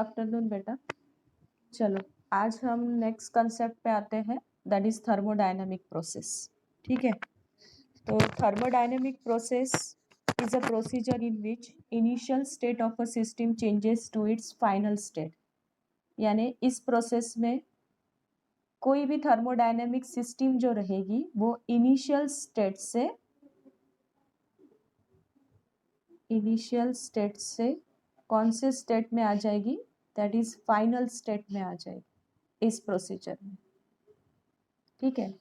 Afternoon बेटा। चलो आज हम नेक्स्ट कंसेप्ट पे आते हैं, दैट इज थर्मोडायनेमिक प्रोसेस। ठीक है, तो thermodynamic process is a procedure in which initial state of a system changes to its final state. यानी इस प्रोसेस में कोई भी थर्मोडायनेमिक सिस्टम जो रहेगी वो इनिशियल स्टेट से कौन से स्टेट में आ जाएगी, दैट इज फाइनल स्टेट में आ जाएगी इस प्रोसीजर में। ठीक है,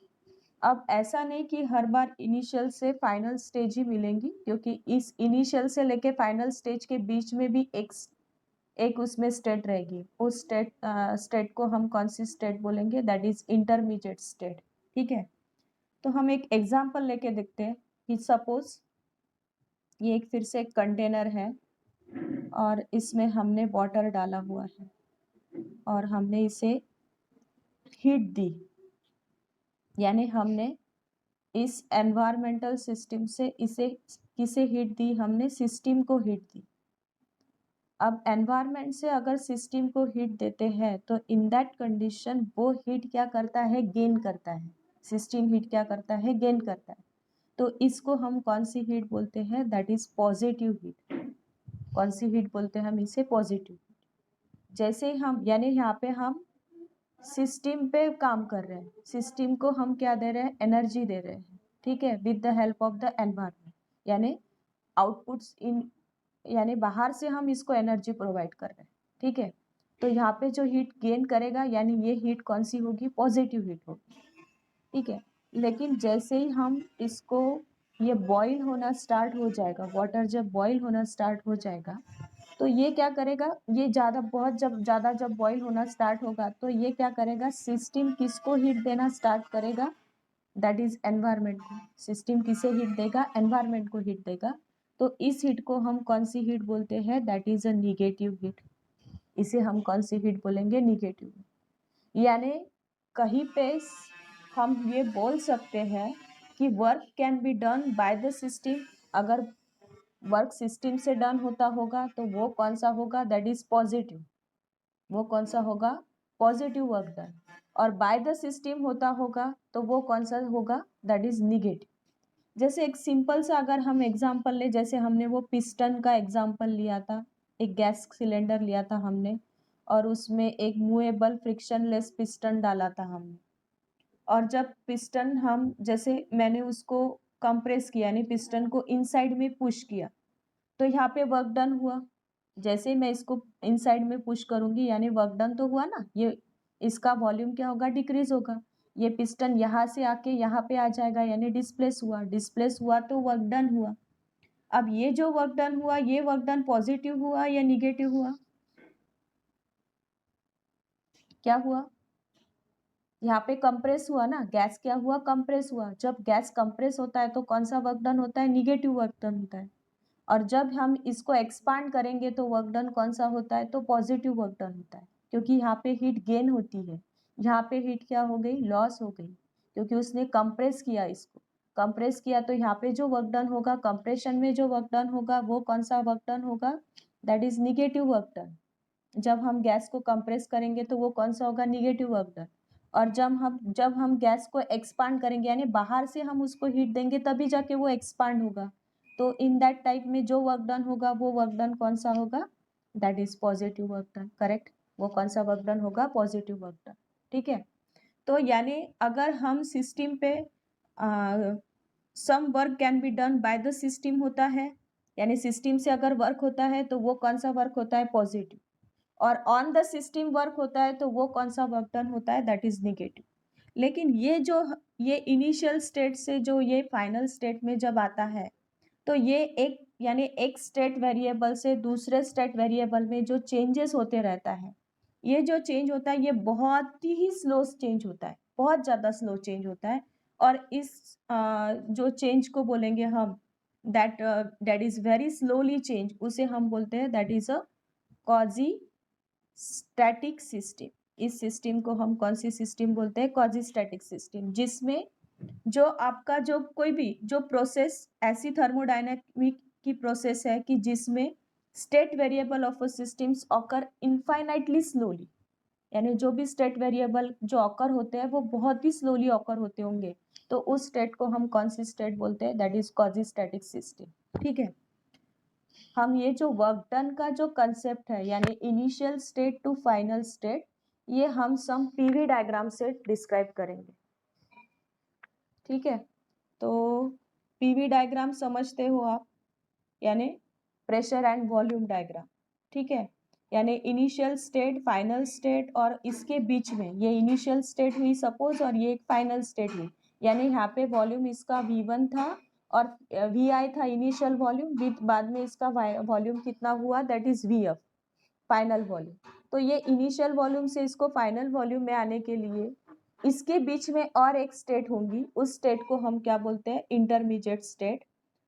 अब ऐसा नहीं कि हर बार इनिशियल से फाइनल स्टेज ही मिलेंगी, क्योंकि इस इनिशियल से लेके फाइनल स्टेज के बीच में भी एक उसमें स्टेट रहेगी। उस स्टेट को हम कौन सी स्टेट बोलेंगे, दैट इज इंटरमीडिएट स्टेट। ठीक है, तो हम एक एग्जांपल लेके देखते हैं कि सपोज ये एक फिर से एक कंटेनर है और इसमें हमने वाटर डाला हुआ है और हमने इसे हीट दी, यानी हमने इस एनवायरमेंटल सिस्टम से इसे किसे हीट दी, हमने सिस्टम को हीट दी। अब एनवायरमेंट से अगर सिस्टम को हीट देते हैं तो इन दैट कंडीशन वो हीट क्या करता है, गेन करता है। सिस्टम हीट क्या करता है, गेन करता है। तो इसको हम कौन सी हीट बोलते हैं, दैट इज पॉजिटिव हीट। कौन सी हीट बोलते हैं हम इसे, पॉजिटिव हीट। जैसे हम यानी यहाँ पे हम सिस्टम पे काम कर रहे हैं, सिस्टम को हम क्या दे रहे हैं, एनर्जी दे रहे हैं। ठीक है, with the help of the environment, यानी आउटपुट्स इन, यानी बाहर से हम इसको एनर्जी प्रोवाइड कर रहे हैं। ठीक है, तो यहाँ पे जो हीट गेन करेगा यानी ये हीट कौन सी होगी, पॉजिटिव हीट होगी। ठीक है, लेकिन जैसे ही हम इसको, ये बॉईल होना स्टार्ट हो जाएगा, वाटर जब बॉईल होना स्टार्ट हो जाएगा तो ये क्या करेगा, ये जब बॉईल होना स्टार्ट होगा तो ये क्या करेगा, सिस्टम किसको हीट देना स्टार्ट करेगा, दैट इज एनवायरनमेंट को। सिस्टम किसे हीट देगा, एनवायरनमेंट को हीट देगा। तो इस हीट को हम कौन सी हीट बोलते हैं, that is a negative heat. इसे हम कौन सी हीट बोलेंगे, निगेटिव। यानी कहीं पे हम ये बोल सकते हैं कि work can be done by the system. अगर वर्क सिस्टम से डन होता होगा तो वो कौन सा होगा, दैट इज पॉजिटिव। वो कौन सा होगा, पॉजिटिव वर्क डन। और बाय द सिस्टम होता होगा तो वो कौन सा होगा, दैट इज निगेटिव। जैसे एक सिंपल सा अगर हम एग्जांपल ले, जैसे हमने वो पिस्टन का एग्जांपल लिया था, एक गैस सिलेंडर लिया था हमने और उसमें एक मूवेबल फ्रिक्शनलेस पिस्टन डाला था हमने। और जब पिस्टन हम, जैसे मैंने उसको कंप्रेस किया यानी पिस्टन को इनसाइड में पुश किया तो यहाँ पे वर्क डन हुआ। जैसे ही मैं इसको इनसाइड में पुश करूंगी यानी वर्क डन तो हुआ ना, ये इसका वॉल्यूम क्या होगा, डिक्रीज होगा। ये पिस्टन यहाँ से आके यहाँ पे आ जाएगा यानी डिस्प्लेस हुआ तो वर्क डन हुआ। अब ये जो वर्क डन हुआ, ये वर्क डन पॉजिटिव हुआ या निगेटिव हुआ, क्या हुआ, यहाँ पे कंप्रेस हुआ ना, गैस क्या हुआ, कंप्रेस हुआ। जब गैस कंप्रेस होता है तो कौन सा वर्क डन होता है, निगेटिव वर्क डन होता है। और जब हम इसको एक्सपांड करेंगे तो वर्क डन कौन सा होता है, तो पॉजिटिव वर्क डन होता है, क्योंकि यहाँ पे हीट गेन होती है। यहाँ पे हीट क्या हो गई, लॉस हो गई, क्योंकि उसने कंप्रेस किया, इसको कंप्रेस किया। तो यहाँ पे जो वर्क डन होगा, कंप्रेशन में जो वर्क डन होगा वो कौन सा वर्क डन होगा, that is negative work done. जब हम गैस को कंप्रेस करेंगे तो वो कौन सा होगा, निगेटिव वर्क डन। और जब हम गैस को एक्सपांड करेंगे यानी बाहर से हम उसको हीट देंगे तभी जाके वो एक्सपांड होगा। तो इन दैट टाइप में जो वर्क डन होगा वो वर्क डन कौन सा होगा, that is positive work done. Correct, वो कौन सा वर्क डन होगा, पॉजिटिव वर्क डन। ठीक है, तो यानी अगर हम सिस्टम पे some work can be done by the system होता है, यानी सिस्टम से अगर वर्क होता है तो वो कौन सा वर्क होता है, पॉजिटिव। और ऑन द सिस्टम वर्क होता है तो वो कौन सा वर्क डन होता है, दैट इज निगेटिव। लेकिन ये इनिशियल स्टेट से जो ये फाइनल स्टेट में जब आता है तो ये एक यानी एक स्टेट वेरिएबल से दूसरे स्टेट वेरिएबल में जो चेंजेस होते रहता है, ये जो चेंज होता है ये बहुत ही स्लो चेंज होता है, बहुत ज़्यादा स्लो चेंज होता है। और इस जो चेंज को बोलेंगे हम, that is very slowly change, उसे हम बोलते हैं that is a quasi static system. इस सिस्टम को हम कौन सी सिस्टम बोलते हैं, कॉजी स्टैटिक सिस्टम, जिसमें जो आपका जो कोई भी जो प्रोसेस ऐसी थर्मोडायनेमिक की प्रोसेस है कि जिसमें state variable of a systems occur infinitely slowly, यानी जो भी स्टेट वेरिएबल जो ऑकर होते हैं वो बहुत ही स्लोली ऑकर होते होंगे, तो उस स्टेट को हम कौन सी स्टेट बोलते हैं? That is quasistatic system. ठीक है, हम ये जो वर्क डन का जो कंसेप्ट है यानी initial state to final state, ये हम सम पीवी डायग्राम से डिस्क्राइब करेंगे। ठीक है, तो पीवी डायग्राम समझते हो आप, यानी प्रेशर एंड वॉल्यूम डायग्राम। ठीक है, यानी इनिशियल स्टेट, फाइनल स्टेट और इसके बीच में ये इनिशियल स्टेट हुई सपोज और ये एक फाइनल स्टेट हुई, यानी यहाँ पे वॉल्यूम इसका V1 था और Vi था इनिशियल वॉल्यूम, विथ बाद में इसका वॉल्यूम कितना हुआ? That is Vf, final volume. तो ये इनिशियल वॉल्यूम से इसको फाइनल वॉल्यूम में आने के लिए इसके बीच में और एक स्टेट होंगी, उस स्टेट को हम क्या बोलते हैं? Intermediate state.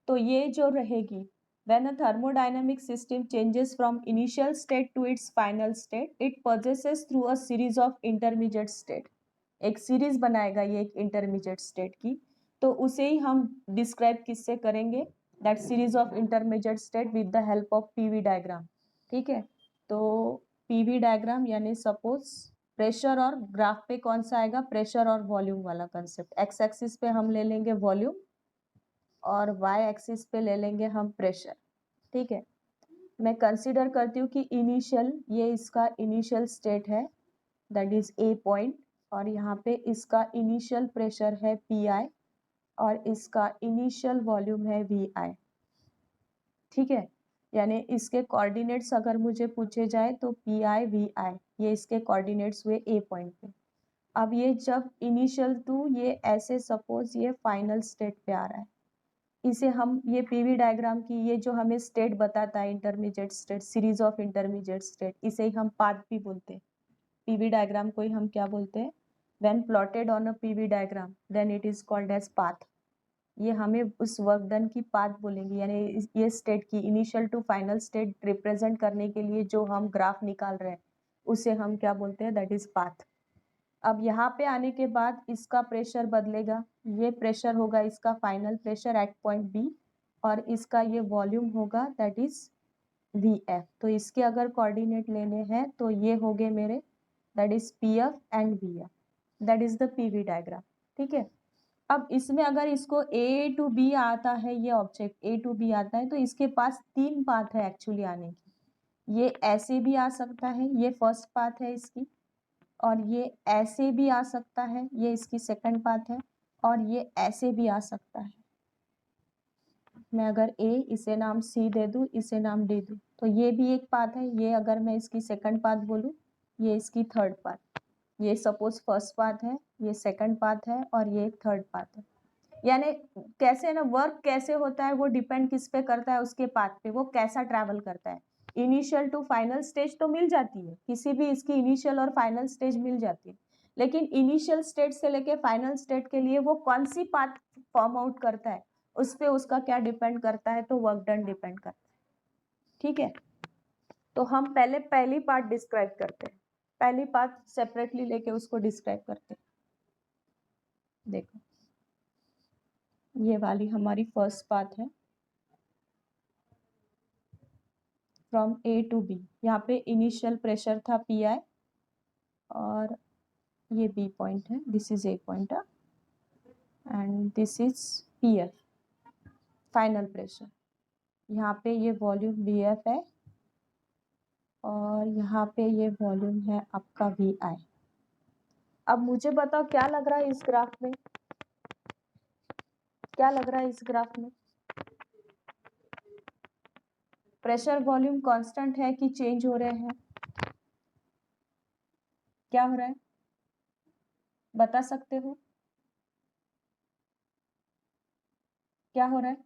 तो ये जो रहेगी, when a thermodynamic system changes from initial state to its final state, it possesses through a series of intermediate state। एक सीरीज बनाएगा ये एक इंटरमीडिएट स्टेट की, तो उसे ही हम डिस्क्राइब किससे करेंगे? That series of intermediate state with the help of PV diagram. ठीक है, तो पीवी डायग्राम यानी सपोज प्रेशर और ग्राफ पे कौन सा आएगा? प्रेशर और वॉल्यूम वाला कंसेप्ट। एक्स एक्सिस पे हम ले लेंगे वॉल्यूम और वाई एक्सिस पे ले लेंगे हम प्रेशर। ठीक है, मैं कंसीडर करती हूँ कि इनिशियल, ये इसका इनिशियल स्टेट है दैट इज ए पॉइंट, और यहाँ पे इसका इनिशियल प्रेशर है Pi और इसका इनिशियल वॉल्यूम है Vi। ठीक है, यानी इसके कोऑर्डिनेट्स अगर मुझे पूछे जाए तो Pi Vi, ये इसके कोऑर्डिनेट्स हुए ए पॉइंट पे। अब ये जब इनिशियल टू ये ऐसे सपोज ये फाइनल स्टेट पे आ रहा है, इसे हम ये पीवी डायग्राम की ये जो हमें स्टेट बताता है intermediate state, series of intermediate state, इसे ही हम पाथ भी बोलते हैं। पीवी डायग्राम को ही हम क्या बोलते हैं? When plotted on a PV diagram then it is called as path. ये हमें उस वर्क डन की पाथ बोलेंगे, यानी ये स्टेट की initial to final state represent करने के लिए जो हम ग्राफ निकाल रहे हैं उसे हम क्या बोलते हैं? That is path. अब यहाँ पे आने के बाद इसका प्रेशर बदलेगा, ये प्रेशर होगा इसका final pressure at point B, और इसका ये वॉल्यूम होगा दैट इज Vf। तो इसके अगर कोऑर्डिनेट लेने हैं तो ये हो गए मेरे that is Pf and Vf, that is the PV diagram. ठीक है, अब इसमें अगर इसको A टू B आता है, ये ऑब्जेक्ट A टू B आता है, तो इसके पास तीन पाथ है एक्चुअली आने की। ये ऐसे भी आ सकता है, ये फर्स्ट पाथ है इसकी, और ये ऐसे भी आ सकता है, ये इसकी सेकंड पाथ है, और ये ऐसे भी आ सकता है। मैं अगर A इसे नाम C दे दूं, इसे नाम D दूं, तो ये भी एक पाथ है। ये अगर मैं इसकी सेकंड पाथ बोलूं, ये इसकी थर्ड पाथ। ये सपोज फर्स्ट पाथ है, ये सेकंड पाथ है, और ये थर्ड पाथ है। यानी कैसे ना वर्क कैसे होता है वो डिपेंड किस पे करता है? उसके पाथ पे, वो कैसा ट्रैवल करता है। इनिशियल टू फाइनल स्टेज तो मिल जाती है, किसी भी इसकी इनिशियल और फाइनल स्टेज मिल जाती है, लेकिन इनिशियल स्टेट से लेके फाइनल स्टेट के लिए वो कौन सी पाथ फॉर्म आउट करता है, उस पे उसका क्या डिपेंड करता है? तो वर्क डन डिपेंड करता है। ठीक है, तो हम पहले पहली पार्ट डिस्क्राइब करते हैं, पहली पार्ट सेपरेटली लेके उसको डिस्क्राइब करते हैं। देखो, ये वाली हमारी फर्स्ट पार्ट है फ्रॉम A टू B। यहाँ पे इनिशियल प्रेशर था Pi और ये B पॉइंट है, this is A point and this is Pf, final pressure. यहाँ पे ये वॉल्यूम Vf है और यहाँ पे ये वॉल्यूम है आपका Vi। अब मुझे बताओ क्या लग रहा है इस ग्राफ में? क्या लग रहा है इस ग्राफ में? प्रेशर वॉल्यूम कांस्टेंट है कि चेंज हो रहे हैं? क्या हो रहा है बता सकते हो? क्या हो रहा है?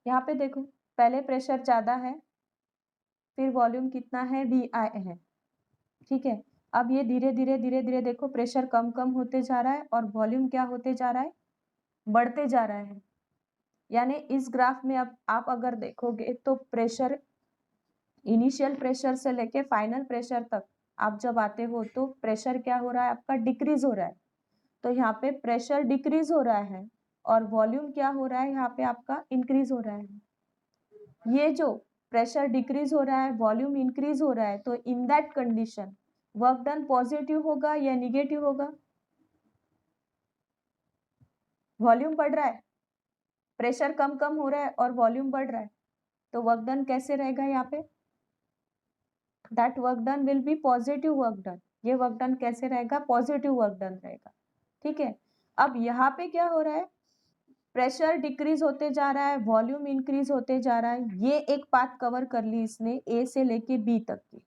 यहाँ पे देखो, पहले प्रेशर ज्यादा है, फिर वॉल्यूम कितना है? Vi है। ठीक है, अब ये धीरे धीरे धीरे धीरे देखो प्रेशर कम कम होते जा रहा है और वॉल्यूम क्या होते जा रहा है? बढ़ते जा रहा है। यानी इस ग्राफ में अब आप अगर देखोगे तो प्रेशर, इनिशियल प्रेशर से लेके फाइनल प्रेशर तक आप जब आते हो तो प्रेशर क्या हो रहा है आपका? डिक्रीज हो रहा है। तो यहाँ पे प्रेशर डिक्रीज हो रहा है और वॉल्यूम क्या हो रहा है यहाँ पे आपका? इंक्रीज हो रहा है। ये जो प्रेशर डिक्रीज हो रहा है, वॉल्यूम इंक्रीज हो रहा है, तो in that condition work done positive होगा या निगेटिव होगा? वॉल्यूम बढ़ रहा है, प्रेशर कम कम हो रहा है और वॉल्यूम बढ़ रहा है, तो वर्क डन कैसे रहेगा यहाँ पे? That work done will be positive work done. ये वर्क डन कैसे रहेगा? पॉजिटिव वर्क डन रहेगा। ठीक है, अब यहाँ पे क्या हो रहा है? प्रेशर डिक्रीज होते जा रहा है, वॉल्यूम इंक्रीज होते जा रहा है। ये एक पाथ कवर कर ली इसने, ए से लेके बी तक की।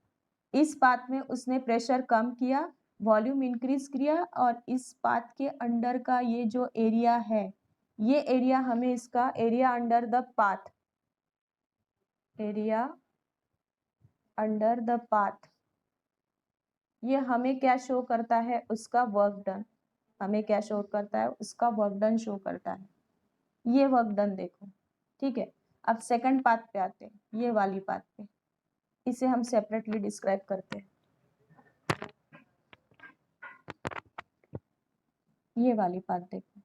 इस पाथ में उसने प्रेशर कम किया, वॉल्यूम इंक्रीज किया, और इस पाथ के अंडर का ये जो एरिया है, ये एरिया हमें इसका area under the path, area under the path, ये हमें क्या शो करता है? उसका वर्क डन। हमें क्या शो करता है? उसका वर्क डन शो करता है। ये वर्क डन देखो। ठीक है, अब सेकंड पाथ पे आते हैं, ये वाली पाथ पे। इसे हम सेपरेटली डिस्क्राइब करते हैं। ये वाली पाथ देखो,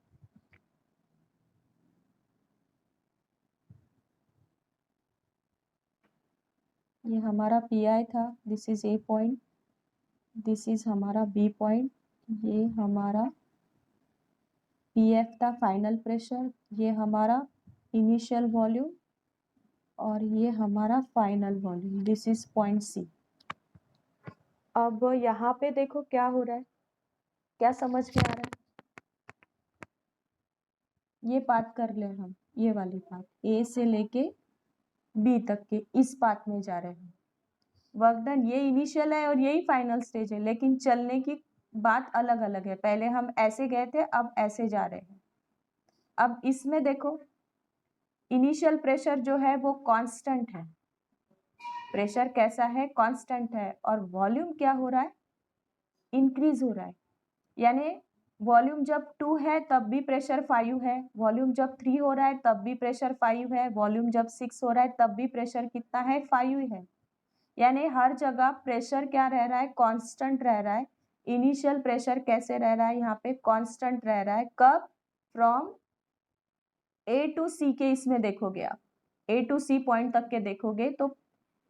ये हमारा पी आई था, this is A point, this is हमारा बी पॉइंट, ये हमारा पी एफ था फाइनल प्रेशर, ये हमारा इनिशियल वॉल्यूम, और ये हमारा final volume, this is point C. अब यहाँ पे देखो क्या हो रहा है, क्या समझ में आ रहा है? ये पाथ कर ले हम, ये वाली पाथ, ए से लेके बी तक के इस पाथ में जा रहे हैं। वर्क डन ये इनिशियल है और यही फाइनल स्टेज है, लेकिन चलने की बात अलग अलग है। पहले हम ऐसे गए थे, अब ऐसे जा रहे हैं। अब इसमें देखो, इनिशियल प्रेशर जो है वो कांस्टेंट है, प्रेशर कैसा है? कांस्टेंट है, और वॉल्यूम क्या हो रहा है? इंक्रीज हो रहा है। यानी वॉल्यूम जब 2 है तब भी प्रेशर 5 है, वॉल्यूम जब 3 हो रहा है तब भी प्रेशर 5 है, वॉल्यूम जब 6 हो रहा है तब भी प्रेशर कितना है? 5 है। यानी हर जगह प्रेशर क्या रह रहा है? कांस्टेंट रह रहा है। इनिशियल प्रेशर कैसे रह रहा है? यहाँ पे कांस्टेंट रह रहा है। कब? फ्रॉम ए टू सी के, इसमें देखोगे आप, ए टू सी पॉइंट तक के देखोगे तो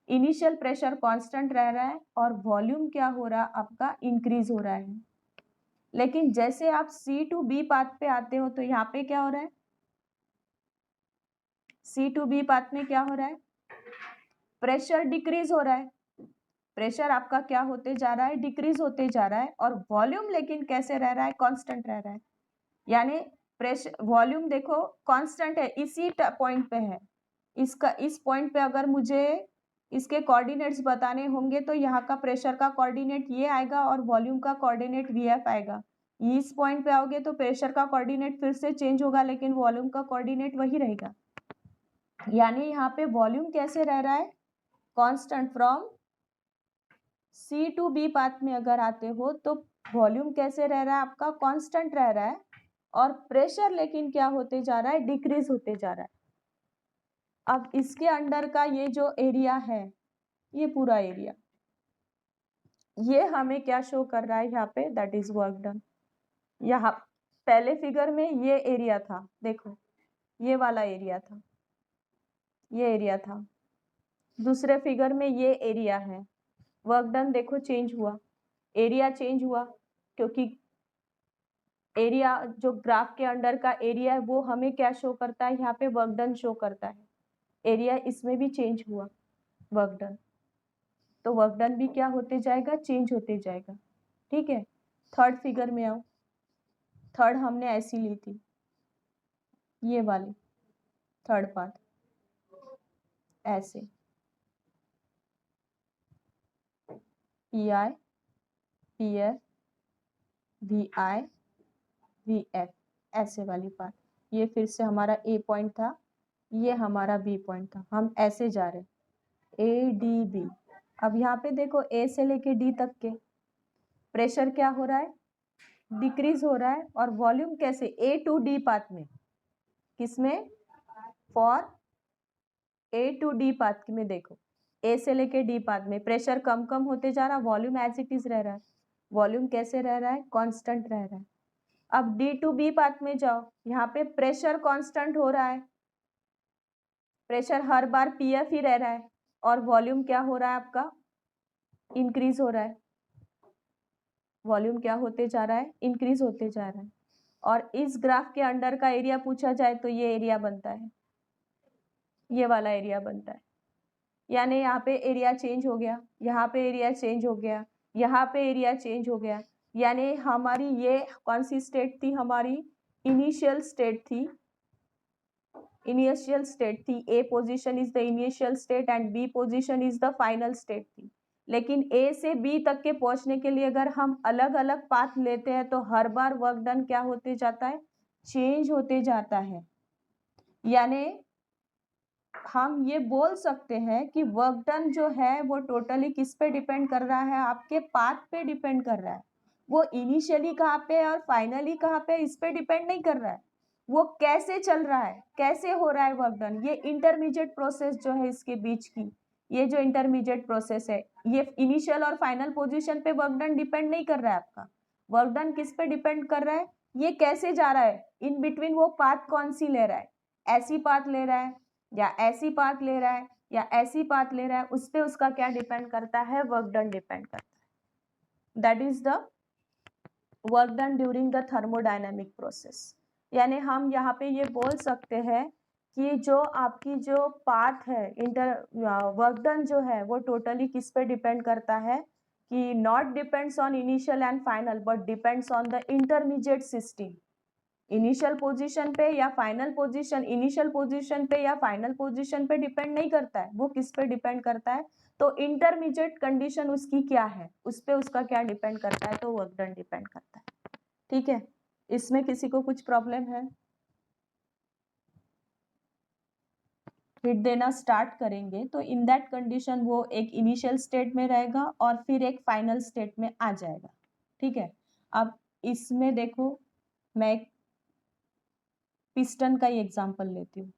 इनिशियल प्रेशर कांस्टेंट रह रहा है और वॉल्यूम क्या हो रहा है आपका? इंक्रीज हो रहा है। लेकिन जैसे आप सी टू बी पाथ पे आते हो तो यहाँ पे क्या हो रहा है? सी टू बी पाथ में क्या हो रहा है? प्रेशर डिक्रीज हो रहा है। प्रेशर आपका क्या होते जा रहा है? डिक्रीज होते जा रहा है। और वॉल्यूम लेकिन कैसे रह रहा है? कांस्टेंट रह रहा है। यानी प्रेशर वॉल्यूम देखो कांस्टेंट है, इसी पॉइंट पे है। इसका इस पॉइंट पे अगर मुझे इसके कोऑर्डिनेट्स बताने होंगे तो यहाँ का प्रेशर का कोऑर्डिनेट ये आएगा और वॉल्यूम का कोऑर्डिनेट वीएफ आएगा। इस पॉइंट पे आओगे तो प्रेशर का कोऑर्डिनेट फिर से चेंज होगा, लेकिन वॉल्यूम का कोऑर्डिनेट वही रहेगा। यानी यहाँ पे वॉल्यूम कैसे रह रहा है? Constant. From C to B path में अगर आते हो तो वॉल्यूम कैसे रह रहा है आपका? कांस्टेंट रह रहा है, और प्रेशर लेकिन क्या होते जा रहा है? डिक्रीज होते जा रहा है। अब इसके अंडर का ये जो एरिया है, ये पूरा एरिया, ये हमें क्या शो कर रहा है यहाँ पे? That is work done. यहाँ पहले फिगर में ये एरिया था, देखो ये वाला एरिया था, ये एरिया था। दूसरे फिगर में ये एरिया है। वर्क डन देखो चेंज हुआ, एरिया चेंज हुआ, क्योंकि एरिया जो ग्राफ के अंडर का एरिया है वो हमें क्या शो करता है? यहाँ पे वर्क डन शो करता है। एरिया इसमें भी चेंज हुआ, वर्क डन, तो वर्क डन भी क्या होते जाएगा? चेंज होते जाएगा। ठीक है, थर्ड फिगर में आओ। थर्ड हमने ऐसी ली थी, ये वाली थर्ड पार्ट, ऐसे P I, P F, V I, V F, ऐसे वाली पार्ट। ये फिर से हमारा ए पॉइंट था, ये हमारा बी पॉइंट था, हम ऐसे जा रहे ए डी बी। अब यहाँ पे देखो ए से लेके डी तक के प्रेशर क्या हो रहा है? डिक्रीज हो रहा है। और वॉल्यूम कैसे? ए टू डी पाथ में, किसमें? For A to D path में देखो, ए से लेके डी पाथ में प्रेशर कम कम होते जा रहा है, वॉल्यूम एज इट इज रह रहा है। वॉल्यूम कैसे रह रहा है? कांस्टेंट रह रहा है। अब डी टू बी पाथ में जाओ, यहाँ पे प्रेशर कांस्टेंट हो रहा है, प्रेशर हर बार पीएफ ही रह रहा है, और वॉल्यूम क्या हो रहा है आपका, इंक्रीज हो रहा है। वॉल्यूम क्या होते जा रहा है, इंक्रीज होते जा रहा है। और इस ग्राफ के अंडर का एरिया पूछा जाए तो ये एरिया बनता है, ये वाला एरिया बनता है। यानी यहाँ पे एरिया चेंज हो गया, यहाँ पे एरिया चेंज हो गया, यहाँ पे एरिया चेंज हो गया। यानी हमारी ये कौन सी स्टेट थी, हमारी इनिशियल स्टेट थी, इनिशियल स्टेट थी। A position is the initial state and B position is the final state थी। लेकिन ए से बी तक के पहुंचने के लिए अगर हम अलग अलग पाथ लेते हैं तो हर बार वर्क डन क्या होते जाता है, चेंज होते जाता है। यानी हम ये बोल सकते हैं कि वर्क डन जो है वो टोटली किस पे डिपेंड कर रहा है, आपके पाथ पे डिपेंड कर रहा है। वो इनिशियली कहाँ पे और फाइनली कहाँ पे, इस पे डिपेंड नहीं कर रहा है। वो कैसे चल रहा है, कैसे हो रहा है वर्क डन, ये इंटरमीडिएट प्रोसेस जो है इसके बीच की, ये जो इंटरमीडिएट प्रोसेस है, ये इनिशियल और फाइनल पोजिशन पे वर्क डन डिपेंड नहीं कर रहा है आपका। वर्क डन किस पे डिपेंड कर रहा है, ये कैसे जा रहा है, इन बिटवीन वो पाथ कौन सी ले रहा है, ऐसी पाथ ले रहा है या ऐसी पाथ ले रहा है या ऐसी पाथ ले रहा है, उस पे उसका क्या डिपेंड करता है, वर्क डन डिपेंड करता है। That is the work done during the thermodynamic process. यानी हम यहाँ पे ये बोल सकते हैं कि जो आपकी जो पाथ है, वर्क डन जो है वो टोटली किस पे डिपेंड करता है, कि not depends on initial and final but depends on the intermediate system. Initial position पे या फाइनल पोजीशन, इनिशियल पोजीशन पे या फाइनल पोजीशन पे डिपेंड नहीं करता है, वो किस पे डिपेंड करता है, तो इंटरमीडिएट कंडीशन उसकी क्या है, उस पे उसका क्या डिपेंड करता है, तो वर्क डन डिपेंड करता है। ठीक है, इसमें किसी को कुछ प्रॉब्लम है? हिट देना स्टार्ट करेंगे तो इन दैट कंडीशन वो एक इनिशियल स्टेट में रहेगा और फिर एक फाइनल स्टेट में आ जाएगा। ठीक है, अब इसमें देखो मैं एक पिस्टन का ही एग्जांपल लेती हूँ।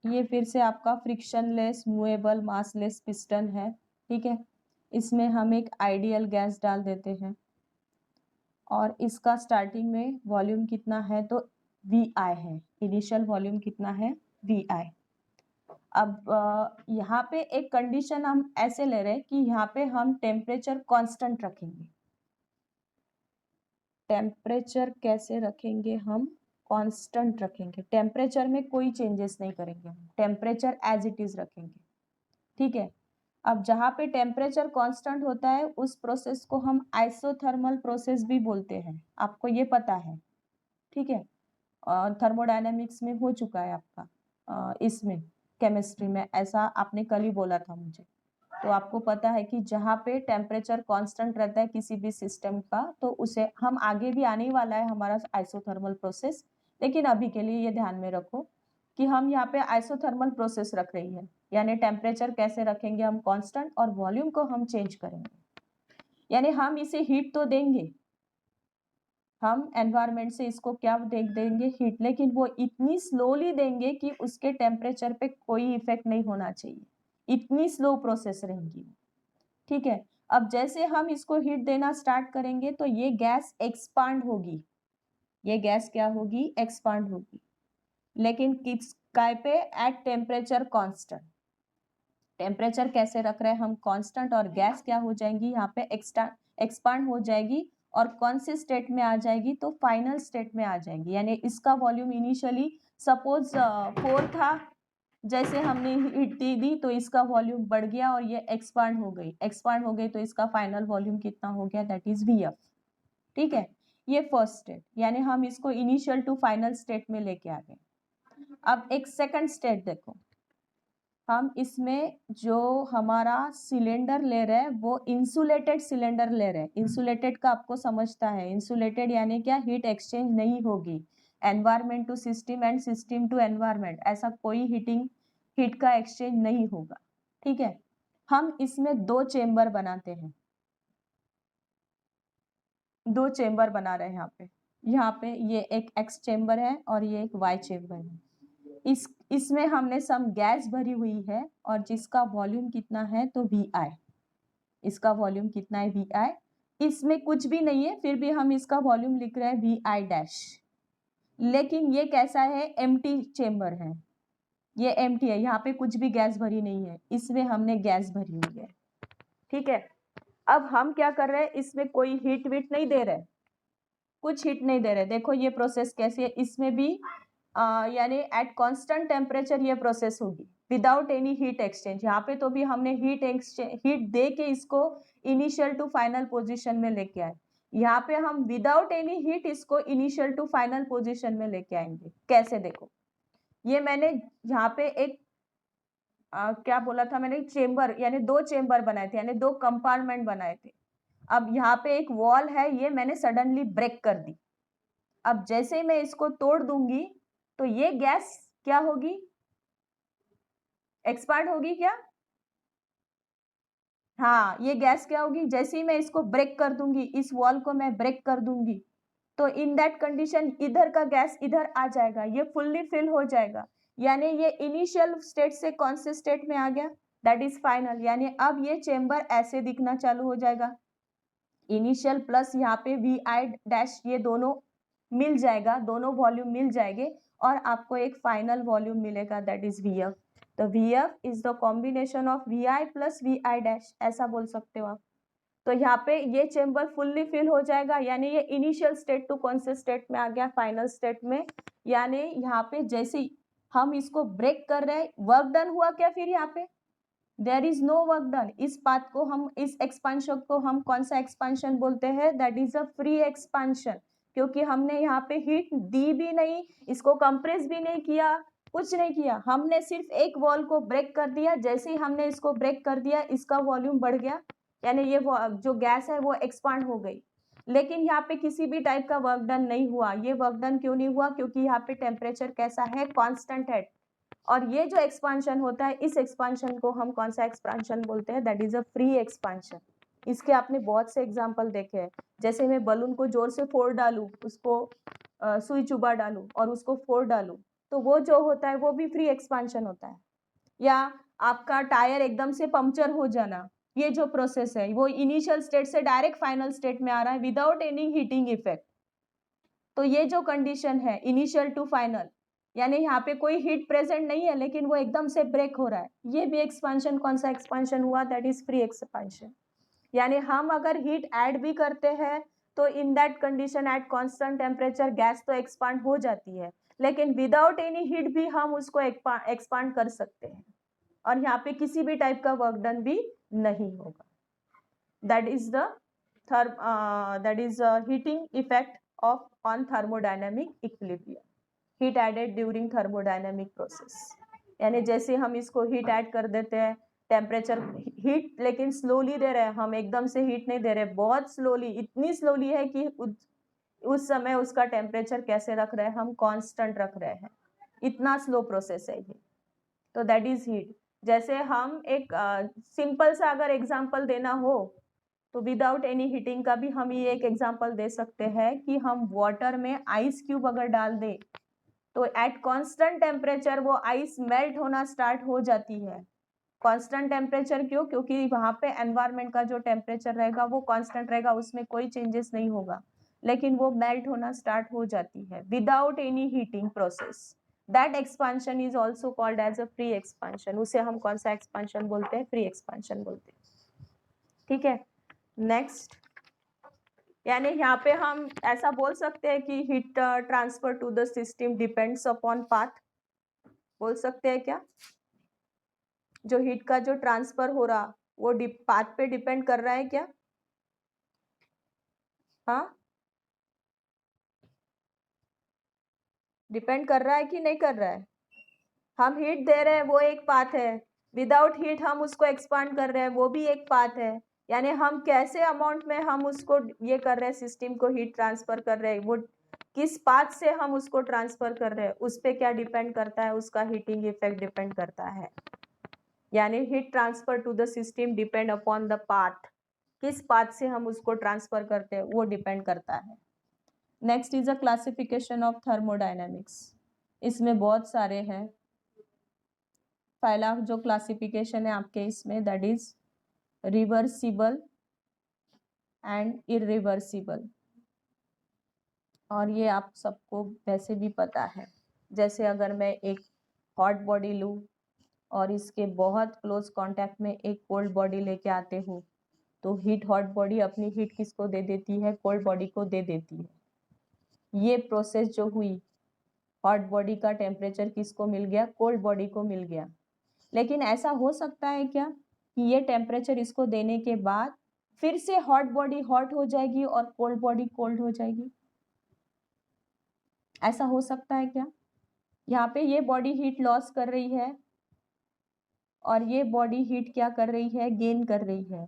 ये फिर से आपका फ्रिक्शनलेस मूवेबल मासलेस पिस्टन है। ठीक है, इसमें हम एक आइडियल गैस डाल देते हैं और इसका स्टार्टिंग में वॉल्यूम कितना है, तो VI है, इनिशियल वॉल्यूम कितना है, VI। अब यहाँ पे एक कंडीशन हम ऐसे ले रहे हैं कि यहाँ पे हम टेम्परेचर कांस्टेंट रखेंगे। टेम्परेचर कैसे रखेंगे, हम कांस्टेंट रखेंगे, टेम्परेचर में कोई चेंजेस नहीं करेंगे, हम टेम्परेचर एज इट इज रखेंगे। ठीक है, अब जहाँ पे टेम्परेचर कांस्टेंट होता है उस प्रोसेस को हम आइसोथर्मल प्रोसेस भी बोलते हैं, आपको ये पता है। ठीक है, थर्मोडायनेमिक्स में हो चुका है आपका, इसमें केमिस्ट्री में ऐसा आपने कल ही बोला था मुझे। तो आपको पता है कि जहाँ पे टेम्परेचर कांस्टेंट रहता है किसी भी सिस्टम का, तो उसे हम आगे भी आने वाला है हमारा आइसोथर्मल प्रोसेस, लेकिन अभी के लिए ये ध्यान में रखो कि हम यहाँ पे आइसोथर्मल प्रोसेस रख रही है। यानी टेम्परेचर कैसे रखेंगे हम कांस्टेंट और वॉल्यूम को हम चेंज करेंगे। यानी हम इसे हीट तो देंगे, हम एनवायरमेंट से इसको क्या देंगे, हीट, लेकिन वो इतनी स्लोली देंगे कि उसके टेम्परेचर पे कोई इफेक्ट नहीं होना चाहिए, इतनी स्लो प्रोसेस रहेगी। ठीक है, अब जैसे हम इसको हीट देना स्टार्ट करेंगे तो ये गैस एक्सपांड होगी, ये गैस क्या होगी, एक्सपांड होगी, लेकिन किस काय पे, एट टेम्परेचर कांस्टेंट। टेम्परेचर कैसे रख रहे हैं हम, कांस्टेंट, और गैस क्या हो जाएंगी यहाँ पे, एक्सपांड हो जाएगी और कौन से स्टेट में आ जाएगी, तो फाइनल स्टेट में आ जाएगी। यानी इसका वॉल्यूम इनिशियली सपोज 4 था, जैसे हमने हीट दी तो इसका वॉल्यूम बढ़ गया और ये एक्सपांड हो गई, एक्सपांड हो गई तो इसका फाइनल वॉल्यूम कितना हो गया, दैट इज VF। ठीक है, ये फर्स्ट स्टेट, यानी हम इसको इनिशियल टू फाइनल स्टेट में लेके आ गए। अब एक सेकंड स्टेट देखो, हम इसमें जो हमारा सिलेंडर ले रहे हैं वो इंसुलेटेड सिलेंडर ले रहे हैं। इंसुलेटेड का आपको समझता है, इंसुलेटेड यानी क्या, हीट एक्सचेंज नहीं होगी, environment to system and system to environment, ऐसा कोई हीट का एक्सचेंज नहीं होगा। ठीक है, हम इसमें 2 चेम्बर बनाते हैं, 2 चेम्बर बना रहे हैं यहाँ पे ये एक X चेम्बर है और ये एक Y चेम्बर है। इसमें हमने सम गैस भरी हुई है और जिसका वॉल्यूम कितना है, तो VI, इसका वॉल्यूम कितना है, VI। इसमें कुछ भी नहीं है फिर भी हम इसका वॉल्यूम लिख रहे हैं VI डैश। लेकिन ये कैसा है, एम्प्टी चेम्बर है, ये एम्प्टी है, यहाँ पे कुछ भी गैस भरी नहीं है, इसमें हमने गैस भरी हुई है। ठीक है, अब हम क्या कर रहे हैं, इसमें कोई हीट वीट नहीं दे रहे, कुछ हीट नहीं दे रहे। देखो ये प्रोसेस कैसी है, इसमें भी यानी एट कांस्टेंट टेम्परेचर ये प्रोसेस होगी विदाउट एनी हीट एक्सचेंज। यहाँ पे तो भी हमने हीट दे के इसको इनिशियल टू फाइनल पोजीशन में लेके आए, यहाँ पे हम विदाउट एनी हीट इसको इनिशियल टू फाइनल पोजीशन में लेके आएंगे। कैसे, देखो ये मैंने यहाँ पे एक क्या बोला था मैंने, चेम्बर यानी 2 चेम्बर बनाए थे, यानी 2 कंपार्टमेंट बनाए थे। अब यहाँ पे एक वॉल है, ये मैंने सडनली ब्रेक कर दी। अब जैसे ही मैं इसको तोड़ दूंगी तो ये गैस क्या होगी, एक्सपांड होगी क्या? हाँ, ये गैस क्या होगी, जैसे ही मैं इसको ब्रेक कर दूंगी, इस वॉल को मैं ब्रेक कर दूंगी, तो इन दैट कंडीशन इधर का गैस इधर आ जाएगा, ये फुल्ली फिल हो जाएगा, यानी ये इनिशियल स्टेट से कौन से स्टेट में आ गया, दैट इज फाइनल। यानी अब ये चेम्बर ऐसे दिखना चालू हो जाएगा, इनिशियल प्लस यहाँ पे वी आई डैश, ये दोनों मिल जाएगा, दोनों वॉल्यूम मिल जाएंगे और आपको एक फाइनल वॉल्यूम मिलेगा, दैट इज वी एफ। तो V F is the combination of V I plus V I dash, ऐसा बोल सकते हो आप। तो यहाँ पे ये चेम्बर फुल्ली फिल हो जाएगा, यानी ये इनिशियल स्टेट टू कौन से स्टेट में आ गया, फाइनल स्टेट में। यानी यहाँ पे जैसे हम इसको ब्रेक कर रहे हैं, वर्क डन हुआ क्या फिर यहाँ पे, there is no work done. इस पाथ को हम, इस एक्सपांशन को हम कौन सा एक्सपांशन बोलते हैं, that is a free expansion, क्योंकि हमने यहाँ पे हीट दी भी नहीं, इसको कंप्रेस भी नहीं किया, कुछ नहीं किया, हमने सिर्फ एक वॉल को ब्रेक कर दिया। जैसे ही हमने इसको ब्रेक कर दिया, इसका वॉल्यूम बढ़ गया, यानी ये जो गैस है वो एक्सपांड हो गई, लेकिन यहाँ पे किसी भी टाइप का वर्क डन नहीं हुआ। ये वर्क डन क्यों नहीं हुआ, क्योंकि यहाँ पे टेम्परेचर कैसा है, कांस्टेंट है। और ये जो एक्सपांशन होता है, इस एक्सपांशन को हम कौन सा एक्सपांशन बोलते हैं, that is a free expansion. इसके आपने बहुत से एग्जांपल देखे हैं, जैसे मैं बलून को जोर से फोड़ डालूं, उसको सुई चुबा डालूं और उसको फोड़ डालूं, तो वो जो होता है वो भी फ्री एक्सपांशन होता है। या आपका टायर एकदम से पंक्चर हो जाना, ये जो प्रोसेस है वो इनिशियल स्टेट से डायरेक्ट फाइनल स्टेट में आ रहा है विदाउट एनी हीटिंग इफेक्ट। तो ये जो कंडीशन है इनिशियल टू फाइनल, यानी यहाँ पे कोई हीट प्रेजेंट नहीं है लेकिन वो एकदम से ब्रेक हो रहा है, ये भी एक्सपांशन कौन सा एक्सपांशन हुआ, दैट इज फ्री एक्सपांशन। यानी हम अगर हीट ऐड भी करते हैं तो in that condition at constant temperature gas तो एक्सपांड हो जाती है, लेकिन विदाउट एनी हीट भी हम उसको एक्सपांड कर सकते हैं और यहाँ पे किसी भी टाइप का वर्क डन भी नहीं होगा। That is the heating effect of on thermodynamic equilibrium, heat added during thermodynamic process. यानी जैसे हम इसको हीट ऐड कर देते हैं, टेम्परेचर हीट लेकिन स्लोली दे रहे हैं, हम एकदम से हीट नहीं दे रहे, बहुत स्लोली, इतनी स्लोली है कि उस समय उसका टेम्परेचर कैसे रख रहे हैं, हम कांस्टेंट रख रहे हैं, इतना स्लो प्रोसेस है ये। तो दैट इज हीट। जैसे हम एक सिंपल सा अगर एग्जांपल देना हो तो विदाउट एनी हीटिंग का भी हम ये एक एग्जांपल दे सकते हैं कि हम वाटर में आइस क्यूब अगर डाल दें तो एट कांस्टेंट टेम्परेचर वो आइस मेल्ट होना स्टार्ट हो जाती है। कांस्टेंट टेम्परेचर क्यों, क्योंकि वहां पे एनवायरमेंट का जो टेम्परेचर रहेगा वो कांस्टेंट रहेगा, उसमें कोई चेंजेस नहीं होगा, लेकिन वो मेल्ट होना स्टार्ट हो जाती है without any heating process. That expansion is also called as a free expansion. उसे हम कौन सा एक्सपांशन बोलते हैं, फ्री एक्सपांशन बोलते हैं। ठीक है, नेक्स्ट, यानी यहाँ पे हम ऐसा बोल सकते हैं कि heat transfer to the system depends upon path, बोल सकते हैं क्या, जो हीट का जो ट्रांसफर हो रहा वो पाथ पे डिपेंड कर रहा है क्या? हाँ, डिपेंड कर रहा है कि नहीं कर रहा है? हम हीट दे रहे हैं वो एक पाथ है, विदाउट हीट हम उसको एक्सपांड कर रहे हैं वो भी एक पाथ है। यानी हम कैसे अमाउंट में हम उसको ये कर रहे हैं, सिस्टम को हीट ट्रांसफर कर रहे हैं, वो किस पाथ से हम उसको ट्रांसफर कर रहे हैं उस पर क्या डिपेंड करता है, उसका हीटिंग इफेक्ट डिपेंड करता है। यानी heat transfer to the system depend upon the path, किस पाथ से हम उसको ट्रांसफर करते हैं वो डिपेंड करता है। Next is a classification of thermodynamics, इसमें बहुत सारे हैं। पहला जो क्लासिफिकेशन है आपके इसमें, that is reversible and irreversible और ये आप सबको वैसे भी पता है। जैसे अगर मैं एक हॉट बॉडी लूँ और इसके बहुत क्लोज कांटेक्ट में एक कोल्ड बॉडी लेके आते हूँ, तो हीट हॉट बॉडी अपनी हीट किसको दे देती है? कोल्ड बॉडी को दे देती है। ये प्रोसेस जो हुई, हॉट बॉडी का टेम्परेचर किसको मिल गया? कोल्ड बॉडी को मिल गया। लेकिन ऐसा हो सकता है क्या कि ये टेम्परेचर इसको देने के बाद फिर से हॉट बॉडी हॉट हो जाएगी और कोल्ड बॉडी कोल्ड हो जाएगी? ऐसा हो सकता है क्या? यहाँ पे ये बॉडी हीट लॉस कर रही है और ये बॉडी हीट क्या कर रही है? गेन कर रही है।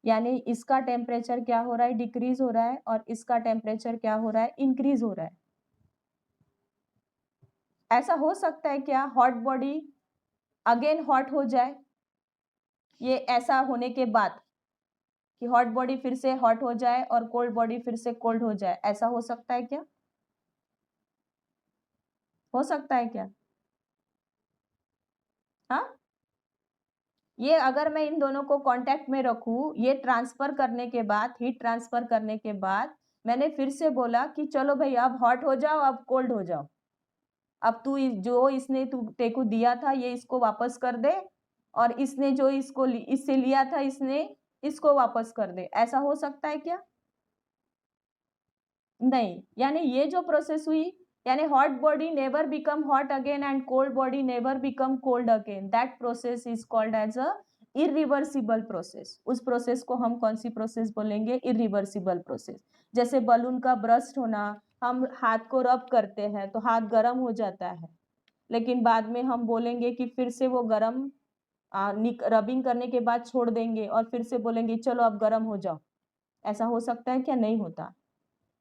यानी इसका टेम्परेचर क्या हो रहा है? डिक्रीज हो रहा है और इसका टेम्परेचर क्या हो रहा है? इंक्रीज हो रहा है। ऐसा हो सकता है क्या हॉट बॉडी अगेन हॉट हो जाए? ये ऐसा होने के बाद कि हॉट बॉडी फिर से हॉट हो जाए और कोल्ड बॉडी फिर से कोल्ड हो जाए, ऐसा हो सकता है क्या? हो सकता है क्या? हाँ, ये अगर मैं इन दोनों को कांटेक्ट में रखूं, ये ट्रांसफर करने के बाद, हीट ट्रांसफर करने के बाद मैंने फिर से बोला कि चलो भाई अब हॉट हो जाओ, अब कोल्ड हो जाओ, अब तू जो इसने तू तेको दिया था ये इसको वापस कर दे, और इसने जो इसको इससे लिया था इसने इसको वापस कर दे, ऐसा हो सकता है क्या? नहीं। यानी ये जो प्रोसेस हुई, यानी hot body never become hot again and cold body never become cold again, that process is called as a irreversible process. उस प्रोसेस को हम कौन सी प्रोसेस बोलेंगे? Irreversible process. जैसे बलून का ब्रस्ट होना, हम हाथ को रब करते हैं तो हाथ गर्म हो जाता है, लेकिन बाद में हम बोलेंगे कि फिर से वो गर्म रबिंग करने के बाद छोड़ देंगे और फिर से बोलेंगे चलो अब गर्म हो जाओ। ऐसा हो सकता है क्या? नहीं होता।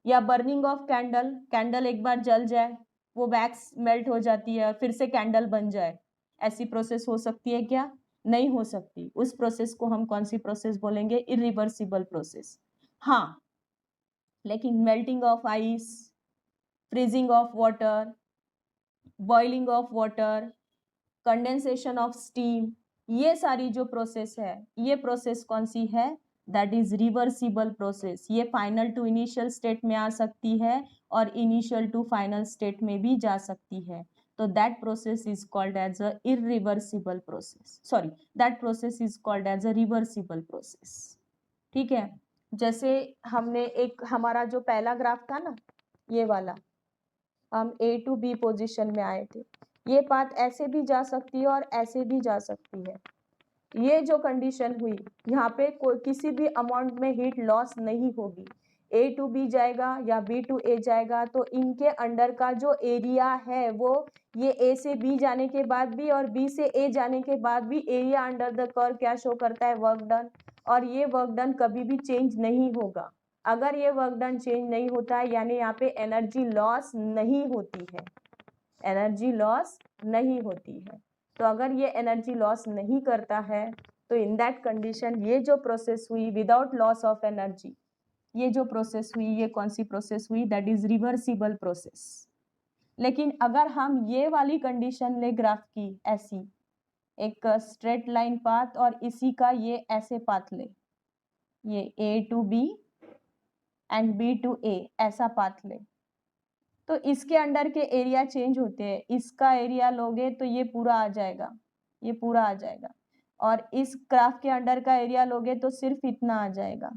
या बर्निंग ऑफ कैंडल, कैंडल एक बार जल जाए, वो वैक्स मेल्ट हो जाती है और फिर से कैंडल बन जाए, ऐसी प्रोसेस हो सकती है क्या? नहीं हो सकती। उस प्रोसेस को हम कौन सी प्रोसेस बोलेंगे? Irreversible process. हाँ, लेकिन melting of ice, freezing of water, boiling of water, condensation of steam, ये सारी जो प्रोसेस है, ये प्रोसेस कौन सी है? That is reversible process. ये फाइनल टू इनिशियल स्टेट में आ सकती है और इनिशियल टू फाइनल स्टेट में भी जा सकती है। तो that process is called as a irreversible process, sorry, that process is called as a reversible process. ठीक है। जैसे हमने एक हमारा जो पहला ग्राफ था ना, ये वाला, हम ए टू बी पोजीशन में आए थे, ये पाथ ऐसे भी जा सकती है और ऐसे भी जा सकती है। ये जो कंडीशन हुई, यहाँ पे कोई किसी भी अमाउंट में हीट लॉस नहीं होगी। ए टू बी जाएगा या बी टू ए जाएगा तो इनके अंडर का जो एरिया है वो ये ए से बी जाने के बाद भी और बी से ए जाने के बाद भी एरिया अंडर द कर्व क्या शो करता है? Work done. और ये वर्क डन कभी भी चेंज नहीं होगा। अगर ये वर्क डन चेंज नहीं होता है यानी यहाँ पे एनर्जी लॉस नहीं होती है, एनर्जी लॉस नहीं होती है। तो अगर ये एनर्जी लॉस नहीं करता है तो इन दैट कंडीशन ये जो प्रोसेस हुई विदाउट लॉस ऑफ एनर्जी, ये जो प्रोसेस हुई, ये कौन सी प्रोसेस हुई? That is reversible process. लेकिन अगर हम ये वाली कंडीशन ले ग्राफ की, ऐसी एक स्ट्रेट लाइन पाथ और इसी का ये ऐसे पाथ ले, ये A to B and B to A, ऐसा पाथ ले, तो इसके अंडर के एरिया चेंज होते हैं। इसका एरिया लोगे तो ये पूरा आ जाएगा, ये पूरा आ जाएगा, और इस ग्राफ के अंडर का एरिया लोगे तो सिर्फ इतना आ जाएगा।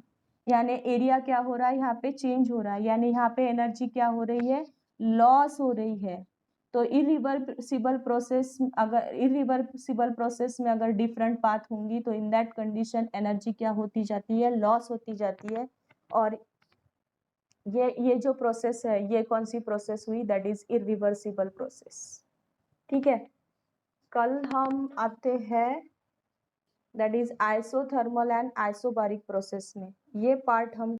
यानी एरिया क्या हो रहा है? यहाँ पे चेंज हो रहा है, यानी यहाँ पे एनर्जी क्या हो रही है? लॉस हो रही है। तो इरिवर्सिबल प्रोसेस, अगर इरिवर्सिबल प्रोसेस में अगर डिफरेंट पाथ होंगी तो इन दैट कंडीशन एनर्जी क्या होती जाती है? लॉस होती जाती है। और ये जो प्रोसेस है, ये कौन सी प्रोसेस हुई? That is irreversible process. ठीक है। कल हम आते हैं that is isothermal and isobaric process में। ये पार्ट हम